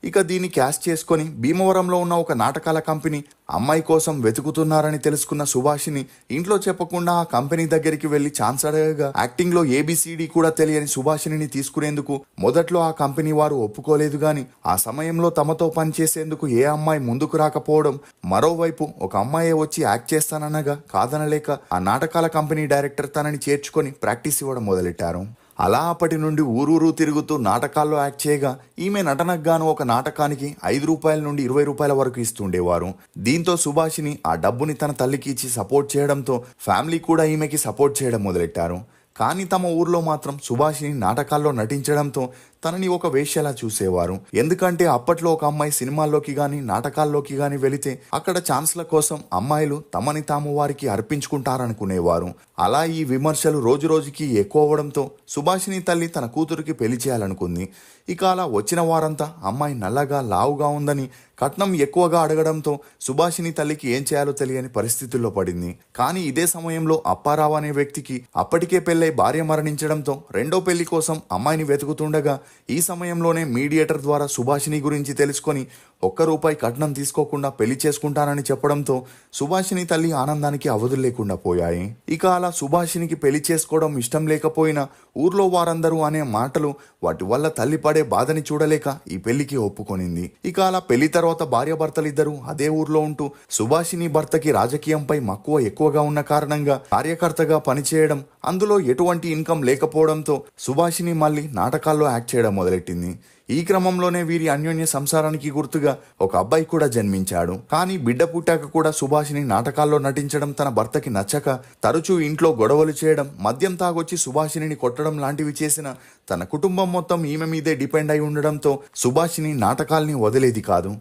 ఇక దీన్ని క్యాష్ చేసుకొని భీమవరంలో ఉన్న ఒక నాటకాల కంపెనీ అమ్మాయి కోసం వెతుకుతున్నారని తెలుసుకున్న సుభాషిని ఇంట్లో చెప్పకుండా ఆ కంపెనీ దగ్గరికి వెళ్లి ఛాన్స్ అడగగా యాక్టింగ్ లో ఏబిసిడి కూడా తెలియని సుభాషిని తీసుకునేందుకు మొదట్లో ఆ కంపెనీ వారు ఒప్పుకోలేదు గాని ఆ సమయంలో తమతో పనిచేసేందుకు ఏ అమ్మాయి ముందుకు రాకపోవడం, మరోవైపు ఒక అమ్మాయే వచ్చి యాక్ట్ చేస్తాననగా కాదనలేక ఆ నాటకాల కంపెనీ డైరెక్టర్ తనని చేర్చుకొని ప్రాక్టీస్ ఇవ్వడం మొదలెట్టారు. అలా అప్పటి నుండి ఊరూరు తిరుగుతూ నాటకాల్లో యాక్ట్ చేయగా ఈమె నటనకు గాను ఒక నాటకానికి ₹5 నుండి ₹20 వరకు ఇస్తుండేవారు. దీంతో సుభాషిని ఆ డబ్బుని తన తల్లికి ఇచ్చి సపోర్ట్ చేయడంతో ఫ్యామిలీ కూడా ఈమెకి సపోర్ట్ చేయడం మొదలెట్టారు. కానీ తమ ఊర్లో మాత్రం సుభాషిని నాటకాల్లో నటించడంతో తనని ఒక వేశ్యలా చూసేవారు. ఎందుకంటే అప్పట్లో ఒక అమ్మాయి సినిమాల్లోకి గాని నాటకాల్లోకి గాని వెళితే అక్కడ ఛాన్స్ల కోసం అమ్మాయిలు తమని తాము వారికి అర్పించుకుంటారనుకునేవారు. అలా ఈ విమర్శలు రోజు రోజుకి ఎక్కువ అవడంతో సుభాషిని తల్లి తన కూతురికి పెళ్లి చేయాలనుకుంది. ఇక అలా వచ్చిన వారంతా అమ్మాయి నల్లగా లావుగా ఉందని కట్నం ఎక్కువగా అడగడంతో సుభాషిని తల్లికి ఏం చేయాలో తెలియని పరిస్థితుల్లో పడింది. కానీ ఇదే సమయంలో అప్పారావు అనే వ్యక్తికి అప్పటికే పెళ్ళై భార్య మరణించడంతో రెండో పెళ్లి కోసం అమ్మాయిని వెతుకుతుండగా ఈ సమయంలోనే మీడియేటర్ ద్వారా సుభాషిని గురించి తెలుసుకొని ₹1 కట్నం తీసుకోకుండా పెళ్లి చేసుకుంటానని చెప్పడంతో సుభాషిని తల్లి ఆనందానికి అవధులు లేకుండా పోయాయి. ఇక అలా సుభాషినికి పెళ్లి చేసుకోవడం ఇష్టం లేకపోయినా ఊర్లో వారందరూ అనే మాటలు వాటి వల్ల తల్లి పడే బాధని చూడలేక ఈ పెళ్లికి ఒప్పుకొనింది. ఇక అలా పెళ్లి తర్వాత భార్యాభర్తలిద్దరూ అదే ఊర్లో ఉంటూ సుభాషిని భర్తకి రాజకీయంపై మక్కువ ఎక్కువగా ఉన్న కారణంగా కార్యకర్తగా పనిచేయడం, అందులో ఎటువంటి ఇన్కమ్ లేకపోవడంతో సుభాషిని మళ్ళీ నాటకాల్లో యాక్ట్ చేయడం మొదలెట్టింది. ఈ క్రమంలోనే వీరి అన్యోన్య సంసారానికి గుర్తుగా ఒక అబ్బాయి కూడా జన్మించాడు. కానీ బిడ్డ పుట్టాక కూడా సుభాషిని నాటకాల్లో నటించడం తన భర్తకి నచ్చక తరచూ ఇంట్లో గొడవలు చేయడం, మద్యం తాగొచ్చి సుభాషిని కొట్టడం లాంటివి చేసిన తన కుటుంబం మొత్తం ఈమె మీదే డిపెండ్ అయి ఉండడంతో సుభాషిని నాటకాల్ని వదిలేది కాదు.